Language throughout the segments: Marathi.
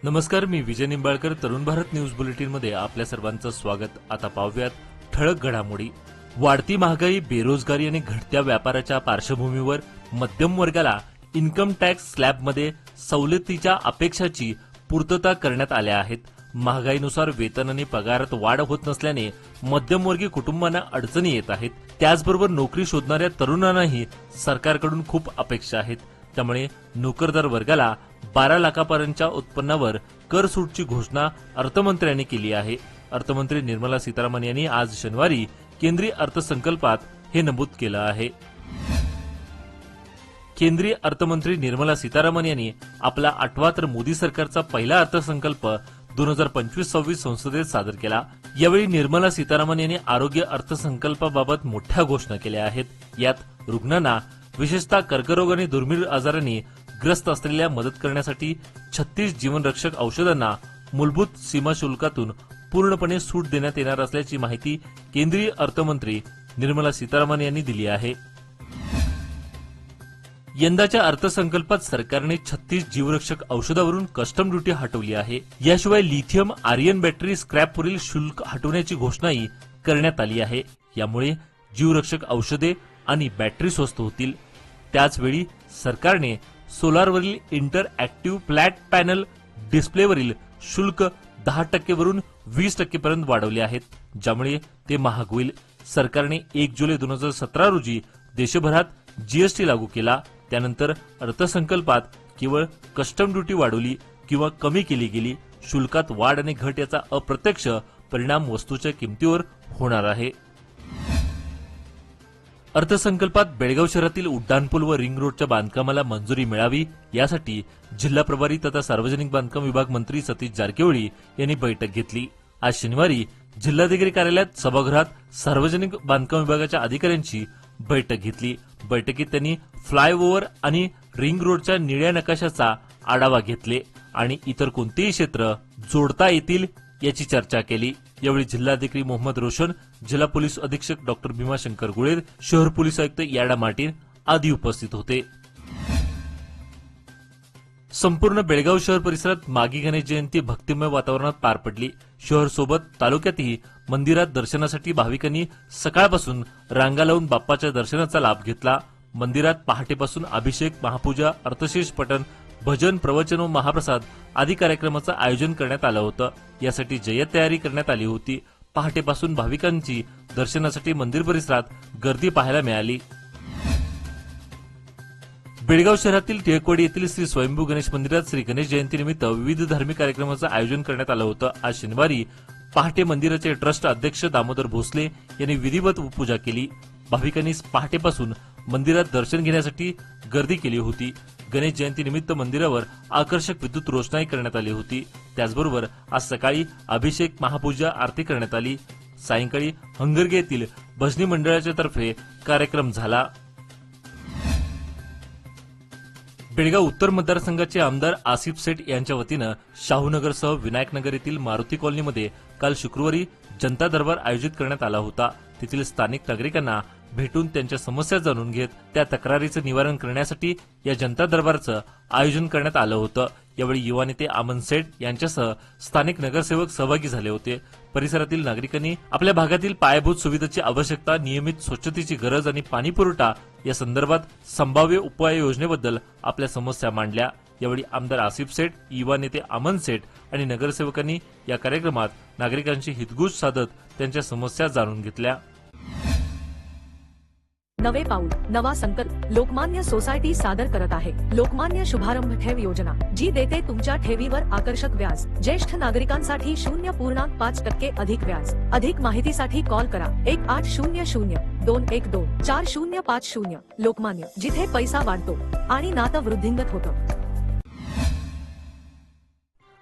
नमस्कार, मी विजय निंबाळकर. तरुण भारत न्यूज बुलेटिन मध्ये आपल्या सर्वांचं स्वागत. आता पाहूयात ठळक घडामोडी. वाढती महागाई, बेरोजगारी आणि घटत्या व्यापाराच्या पार्श्वभूमीवर मध्यम वर्गाला इन्कम टॅक्स स्लॅबमध्ये सवलतीच्या अपेक्षाची पूर्तता करण्यात आल्या आहेत. महागाईनुसार वेतन आणि पगारात वाढ होत नसल्याने मध्यमवर्गीय कुटुंबांना अडचणी येत आहेत. त्याचबरोबर नोकरी शोधणाऱ्या तरुणांनाही सरकारकडून खूप अपेक्षा आहेत. त्यामुळे नोकरदार वर्गाला 12 लाखांपर्यंतच्या उत्पन्नावर कर सूटची घोषणा अर्थमंत्र्यांनी केली आहे. अर्थमंत्री निर्मला सीतारामन यांनी आज शनिवारी केंद्रीय अर्थसंकल्पात हे नमूद केलं आहे. केंद्रीय अर्थमंत्री निर्मला सीतारामन यांनी आपला 8वा तर मोदी सरकारचा पहिला अर्थसंकल्प 2025-26 संसदेत सादर केला. यावेळी निर्मला सीतारामन यांनी आरोग्य अर्थसंकल्पाबाबत मोठ्या घोषणा केल्या आहेत. यात रुग्णांना, विशेषतः कर्करोग आणि दुर्मिळ आजारांनी ग्रस्त असलेल्या मदत करण्यासाठी 36 जीवनरक्षक औषधांना मूलभूत सीमा शुल्कातून पूर्णपणे सूट देण्यात येणार असल्याची माहिती केंद्रीय अर्थमंत्री निर्मला सीतारामन यांनी दिली आहे. यंदाच्या अर्थसंकल्पात सरकारने 36 जीवरक्षक औषधावरून कस्टम ड्युटी हटवली आहे. याशिवाय लिथियम आयर्न बॅटरी स्क्रॅपवरील शुल्क हटवण्याची घोषणाही करण्यात आली आहे. यामुळे जीवरक्षक औषधे आणि बॅटरी स्वस्त होतील. त्याचवेळी सरकारने सोलारवरील इंटरऍक्टिव्ह फ्लॅट पॅनल डिस्प्लेवरील शुल्क 10% वरून 20% पर्यंत वाढवले आहेत, ज्यामुळे ते महाग होईल. सरकारने 1 जुलै 2017 रोजी देशभरात जीएसटी लागू केला. त्यानंतर अर्थसंकल्पात केवळ कस्टम ड्युटी वाढवली किंवा कमी केली गेली. शुल्कात वाढ आणि घट याचा अप्रत्यक्ष परिणाम वस्तूच्या किमतीवर होणार आहे. अर्थसंकल्पात बेळगाव शहरातील उड्डाणपूल व रिंग रोडच्या बांधकामाला मंजुरी मिळावी यासाठी जिल्हा प्रभारी तथा सार्वजनिक बांधकाम विभाग मंत्री सतीश जारकिहोळी यांनी बैठक घेतली. आज शनिवारी जिल्हाधिकारी कार्यालयात सभागृहात सार्वजनिक बांधकाम विभागाच्या अधिकाऱ्यांची बैठक घेतली. बैठकीत त्यांनी फ्लायओव्हर आणि रिंग रोडच्या निळ्या नकाशाचा आढावा घेतले आणि इतर कोणतेही क्षेत्र जोडता येतील याची चर्चा केली. यावेळी जिल्हाधिकारी मोहम्मद रोशन, जिल्हा पोलीस अधीक्षक डॉक्टर भीमाशंकर गुळेर, शहर पोलीस आयुक्त याडा मार्टिन आदी उपस्थित होते. संपूर्ण बेळगाव शहर परिसरात मागी गणेश जयंती भक्तिमय वातावरणात पार पडली. शहर सोबत तालुक्यातही मंदिरात दर्शनासाठी भाविकांनी सकाळपासून रांगा लावून बाप्पाच्या दर्शनाचा लाभ घेतला. मंदिरात पहाटेपासून अभिषेक, महापूजा, अर्थशेष पठण, भजन, प्रवचन व महाप्रसाद आदी कार्यक्रमाचं आयोजन करण्यात आलं होतं. यासाठी जय्यत तयारी करण्यात आली होती. पहाटेपासून भाविकांची दर्शनासाठी मंदिर परिसरात गर्दी पाहायला मिळाली. बेळगाव शहरातील टिळकवाडी येथील श्री स्वयंभू गणेश मंदिरात श्री गणेश जयंतीनिमित्त विविध धार्मिक कार्यक्रमाचं आयोजन करण्यात आलं होतं. आज शनिवारी पहाटे मंदिराचे ट्रस्ट अध्यक्ष दामोदर भोसले यांनी विधिवत पूजा केली. भाविकांनी पहाटेपासून मंदिरात दर्शन घेण्यासाठी गर्दी केली होती. गणेश जयंतीनिमित्त मंदिरावर आकर्षक विद्युत रोषणाई करण्यात आली होती. त्याचबरोबर आज सकाळी अभिषेक, महापूजा, आरती करण्यात आली. सायंकाळी हंगरगे येथील भजनी मंडळाच्या तर्फे कार्यक्रम झाला. बेळगाव उत्तर मतदारसंघाचे आमदार आसिफ सेठ यांच्या वतीनं शाहूनगरसह विनायकनगर येथील मारुती कॉलनीमध्ये काल शुक्रवारी जनता दरबार आयोजित करण्यात आला होता. तेथील स्थानिक नागरिकांना भेटून त्यांच्या समस्या जाणून घेत त्या तक्रारीचं निवारण करण्यासाठी या जनता दरबारचं आयोजन करण्यात आलं होतं. यावेळी युवा नेते अमन सेठ यांच्यासह स्थानिक नगरसेवक सहभागी झाले होते. परिसरातील नागरिकांनी आपल्या भागातील पायाभूत सुविधेची आवश्यकता, नियमित स्वच्छतेची गरज आणि पाणीपुरवठा या संदर्भात संभाव्य उपाययोजनेबद्दल आपल्या समस्या मांडल्या. यावेळी आमदार आसिफ सेठ, युवा नेते अमन सेठ आणि नगरसेवकांनी या कार्यक्रमात नागरिकांची हितगुज साधत त्यांच्या समस्या जाणून घेतल्या. नवे पाऊल, नवा संकल्प लोकमान्य सोसायटी सादर करत आहे लोकमान्य शुभारंभ ठेव योजना, जी देते तुमच्या ठेवीवर आकर्षक व्याज. ज्येष्ठ नागरिकांसाठी 0.5% अधिक व्याज. अधिक माहितीसाठी कॉल करा 1800-212-4050. लोकमान्य, जिथे पैसा वाढतो आणि नातं वृद्धिंगत होतं.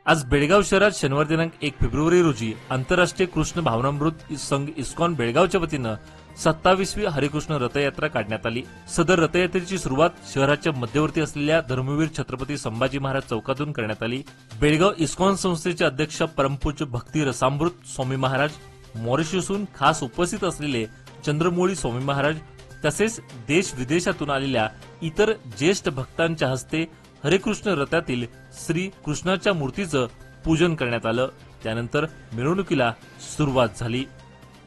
आज बेळगाव शहरात शनिवार दिनांक 1 फेब्रुवारी रोजी आंतरराष्ट्रीय कृष्ण भावनामृत संघ इस्कॉन बेळगावच्या वतीनं 27वी हरिकृष्ण रथयात्रा काढण्यात आली. सदर रथयात्रेची सुरुवात शहराच्या मध्यवर्ती असलेल्या धर्मवीर छत्रपती संभाजी महाराज चौकातून करण्यात आली. बेळगाव इस्कॉन संस्थेचे अध्यक्ष परमपूज्य भक्ती रसामृत स्वामी महाराज, मॉरिशसहून खास उपस्थित असलेले चंद्रमौळी स्वामी महाराज तसेच देश विदेशातून आलेल्या इतर ज्येष्ठ भक्तांच्या हस्ते हरिकृष्ण रथातील श्री कृष्णाच्या मूर्तीचं पूजन करण्यात आलं. त्यानंतर मिरवणुकीला सुरुवात झाली.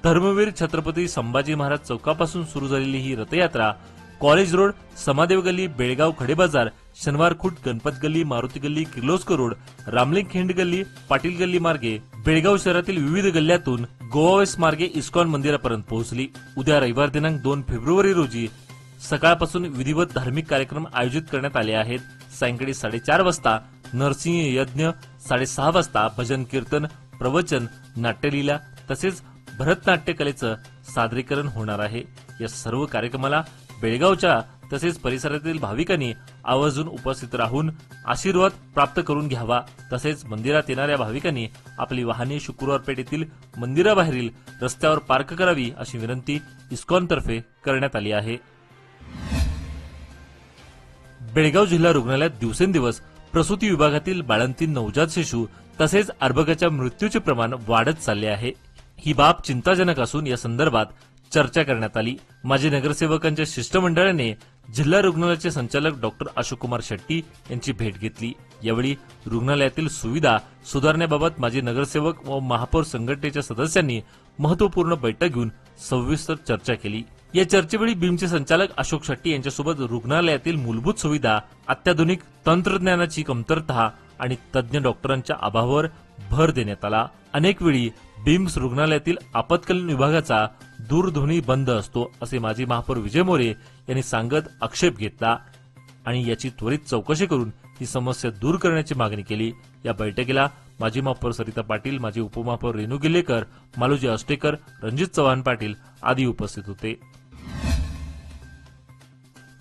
धर्मवीर छत्रपती संभाजी महाराज चौकापासून सुरू झालेली ही रथयात्रा कॉलेज रोड, समादेव गल्ली, बेळगाव खडे बाजार, शनिवार खूट, गणपत गल्ली, मारुती गल्ली, किर्लोस्कर रोड, रामलिंग खिंड गल्ली, पाटील गल्ली मार्गे बेळगाव शहरातील विविध गल्ल्यातून गोवावेस मार्गे इस्कॉन मंदिरापर्यंत पोहोचली. उद्या रविवार दिनांक 2 फेब्रुवारी रोजी सकाळपासून विधिवत धार्मिक कार्यक्रम आयोजित करण्यात आले आहेत. सायंकाळी 4:30 वाजता नरसिंह यज्ञ, 6:30 वाजता भजन कीर्तन, प्रवचन, नाट्यलीला तसेच भरतनाट्य कलेचं सादरीकरण होणार आहे. या सर्व कार्यक्रमाला बेळगावच्या तसेच परिसरातील भाविकांनी आवर्जून उपस्थित राहून आशीर्वाद प्राप्त करून घ्यावा. तसेच मंदिरात येणाऱ्या भाविकांनी आपली वाहने शुक्रवार पेठेतील मंदिराबाहेरील रस्त्यावर पार्क करावी अशी विनंती इस्कॉनतर्फे करण्यात आली आहे. बेळगाव जिल्हा रुग्णालयात दिवसेंदिवस प्रसूती विभागातील बाळंतीण नवजात शिशु तसेच अर्भकाच्या मृत्यूचे प्रमाण वाढत चालले आहे. ही बाब चिंताजनक असून या संदर्भात चर्चा करण्यात आली. माजी नगरसेवकांच्या शिष्टमंडळाने जिल्हा रुग्णालयाचे संचालक डॉक्टर अशोक कुमार शेट्टी यांची भेट घेतली. यावेळी रुग्णालयातील सुविधा सुधारण्याबाबत माजी नगरसेवक व महापौर संघटनेच्या सदस्यांनी महत्वपूर्ण बैठक घेऊन सविस्तर चर्चा केली. या चर्चेवेळी बीमचे संचालक अशोक शेट्टी यांच्यासोबत रुग्णालयातील मूलभूत सुविधा, अत्याधुनिक तंत्रज्ञानाची कमतरता आणि तज्ज्ञ डॉक्टरांच्या अभावावर भर देण्यात आला. अनेक वेळी बीम्स रुग्णालयातील आपत्कालीन विभागाचा दूरध्वनी बंद असतो असे माजी महापौर विजय मोरे यांनी सांगत आक्षेप घेतला आणि याची त्वरित चौकशी करून ही समस्या दूर करण्याची मागणी केली. या बैठकीला माजी महापौर सरिता पाटील, माजी उपमहापौर रेणू गिल्लेकर, मालोजी अष्टेकर, रणजित चव्हाण पाटील आदी उपस्थित होते.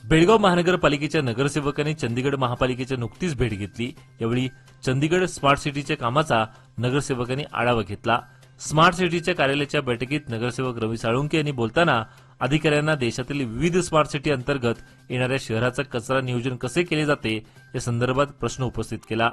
बेळगाव महानगरपालिकेच्या नगरसेवकांनी चंदीगड महापालिकेच्या नुकतीच भेट घेतली. यावेळी चंदीगड स्मार्ट सिटीच्या कामाचा नगरसेवकांनी आढावा घेतला. स्मार्ट सिटीच्या कार्यालयाच्या बैठकीत नगरसेवक रवी साळुंके यांनी बोलताना अधिकाऱ्यांना देशातील विविध स्मार्ट सिटी अंतर्गत येणाऱ्या शहराचा कचरा नियोजन कसे केले जाते या संदर्भात प्रश्न उपस्थित केला.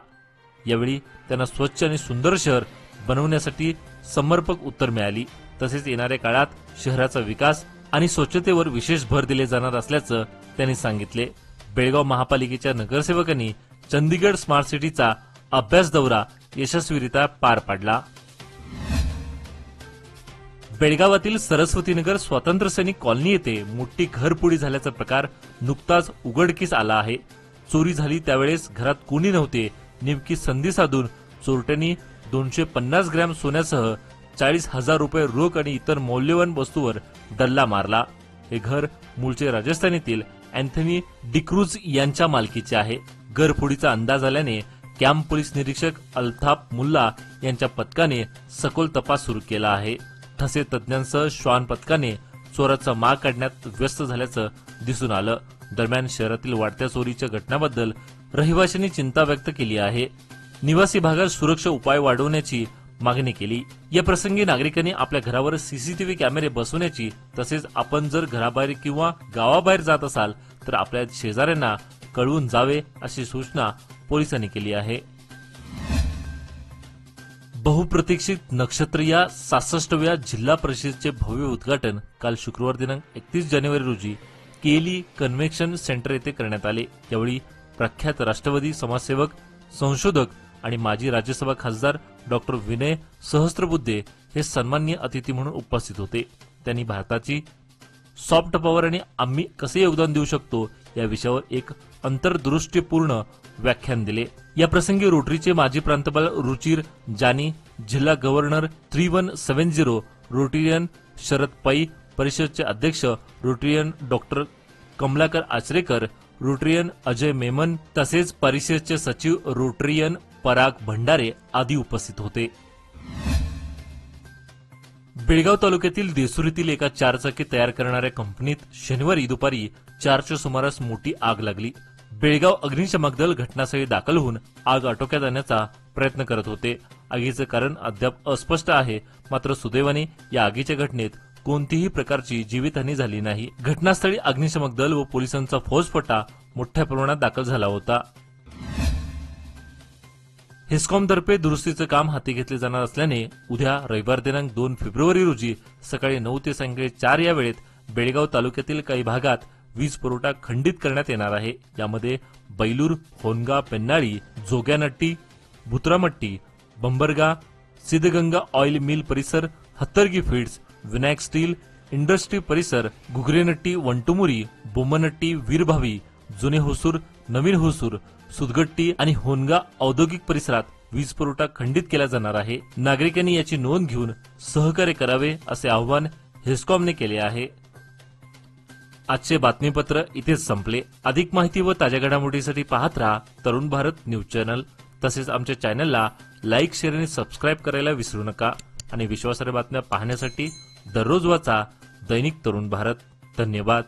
यावेळी त्यांना स्वच्छ आणि सुंदर शहर बनवण्यासाठी समर्पक उत्तर मिळाली. तसेच येणाऱ्या काळात शहराचा विकास आणि स्वच्छतेवर विशेष भर दिले जाणार असल्याचं त्यांनी सांगितले. बेळगाव महापालिकेच्या नगरसेवकांनी चंदीगड स्मार्ट सिटीचा अभ्यास दौरा यशस्वीरित्या पार पाडला. बेळगावातील सरस्वतीनगर स्वातंत्र्य सैनिक कॉलनी येथे मोठी घरफोडी झाल्याचा प्रकार नुकताच उघडकीस आला आहे. चोरी झाली त्यावेळेस घरात कोणी नव्हते. नेमकी संधी साधून चोरट्यांनी 250 ग्रॅम सोन्यासह 40,000 रुपये रोख आणि इतर मौल्यवान वस्तूवर डल्ला मारला. हे घर मूळचे राजस्थान येथील अँथनी डिक्रूज यांच्या मालकीचे आहे. घरफोडीचा अंदाज आल्याने कॅम्प पोलीस निरीक्षक अल्ताफ मुल्ला यांच्या पथकाने सखोल तपास सुरू केला आहे. ठसे तज्ञांसह श्वान पथकाने चोराचा माग काढण्यात व्यस्त झाल्याचं दिसून आलं. दरम्यान शहरातील वाढत्या चोरीच्या घटनांबद्दल रहिवाशांनी चिंता व्यक्त केली आहे. निवासी भागात सुरक्षा उपाय वाढवण्याची मागणी केली. या प्रसंगी नागरिकांनी आपल्या घरावर सीसीटीव्ही कॅमेरे बसवण्याची तसेच आपण जर घराबाहेर किंवा गावाबाहेर जात असाल तर आपल्या शेजाऱ्यांना कळवून जावे अशी सूचना पोलिसांनी केली आहे. बहुप्रतीक्षित नक्षत्र या 66व्या जिल्हा परिषदेचे भव्य उद्घाटन काल शुक्रवार दिनांक 31 जानेवारी रोजी केली कन्व्हेन्शन सेंटर येथे करण्यात आले. यावेळी प्रख्यात राष्ट्रवादी समाजसेवक, संशोधक आणि माजी राज्यसभा खासदार डॉक्टर विनय सहस्त्रबुद्धे हे सन्माननीय अतिथी म्हणून उपस्थित होते. त्यांनी भारताची सॉफ्ट पॉवर आणि आम्ही कसे योगदान देऊ शकतो या विषयावर एक अंतर्दृष्टीपूर्ण व्याख्यान दिले. या प्रसंगी रोटरीचे माजी प्रांतपाल रुचिर जानी, जिल्हा गव्हर्नर 3170, रोटेरियन शरद पै, परिषदचे अध्यक्ष Rotarian doctor Kamlakar Achrekar, Rotarian Ajay Memon तसेच परिषदचे सचिव रोटेरियन पराग भंडारे आदी उपस्थित होते. बेळगाव तालुक्यातील देसुरीतील एका 4 चाकी तयार करणाऱ्या कंपनीत शनिवारी दुपारी 4च्या सुमारास मोठी आग लागली. बेळगाव अग्निशमक दल घटनास्थळी दाखल होऊन आग आटोक्यात आणण्याचा प्रयत्न करत होते. आगीचे कारण अद्याप अस्पष्ट आहे. मात्र सुदैवाने या आगीच्या घटनेत कोणतीही प्रकारची जीवितहानी झाली नाही. घटनास्थळी अग्निशमक दल व पोलिसांचा फौजफाटा मोठ्या प्रमाणात दाखल झाला होता. हेस्कॉमतर्फे दुरुस्तीचं काम हाती घेतले जाणार असल्याने उद्या रविवार दिनांक 2 फेब्रुवारी रोजी सकाळी 9 ते सायंकाळी 4 या वेळेत बेळगाव तालुक्यातील काही भागात वीज पुरवठा खंडित करण्यात येणार आहे. यामध्ये बैलूर, होनगा, पेन्नाळी, जोग्यानट्टी, भुत्रामट्टी, बंबरगा, सिद्धगंगा ऑइल मिल परिसर, हत्तरगी फीड्स, विनायक स्टील इंडस्ट्री परिसर, घुगरेनट्टी, वंटुमुरी, बोमनट्टी, वीरभावी, जुने होसूर, नवीन होसूर, सुदगट्टी आणि होनगा औद्योगिक परिसरात वीज पुरवठा खंडित केला जाणार आहे. नागरिकांनी याची नोंद घेऊन सहकार्य करावे असे आवाहन हेस्कॉमने केले आहे. आजचे बातमीपत्र इथेच संपले. अधिक माहिती व ताज्या घडामोडीसाठी पाहत रहा तरुण भारत न्यूज चॅनल. तसेच आमच्या चॅनलला लाईक, शेअर आणि सबस्क्राईब करायला विसरू नका. आणि विश्वासार्ह बातम्या पाहण्यासाठी दररोज वाचा दैनिक तरुण भारत. धन्यवाद.